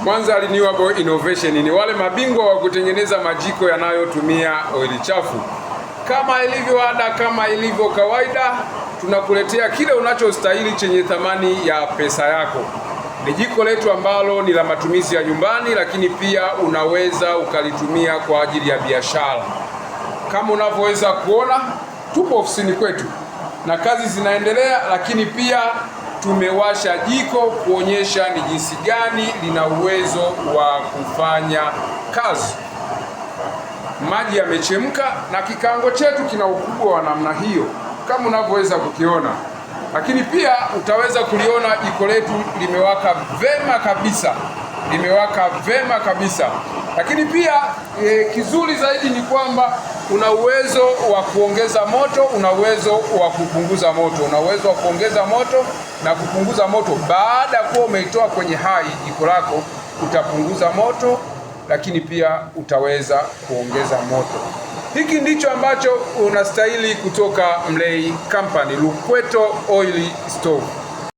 Mwanza Renewable Innovation ni wale mabingwa wa kutengeneza majiko yanayotumia oili chafu. Kama ilivyo ada, kama ilivyo kawaida, tunakuletea kile unachostahili chenye thamani ya pesa yako. Ni jiko letu ambalo ni la matumizi ya nyumbani, lakini pia unaweza ukalitumia kwa ajili ya biashara. Kama unavyoweza kuona, tupo ofisini kwetu na kazi zinaendelea, lakini pia tumewasha jiko kuonyesha ni jinsi gani lina uwezo wa kufanya kazi. Maji yamechemka na kikaango chetu kina ukubwa wa namna hiyo kama unavyoweza kukiona, lakini pia utaweza kuliona jiko letu limewaka vema kabisa, lakini pia kizuri zaidi ni kwamba una uwezo wa kuongeza moto, una uwezo wa kupunguza moto, una uwezo wa kuongeza moto na kupunguza moto. Baada ya kuwa umeitoa kwenye hai jiko lako, utapunguza moto, lakini pia utaweza kuongeza moto. Hiki ndicho ambacho unastahili kutoka Mlei Company, Lukweto Oil Stove.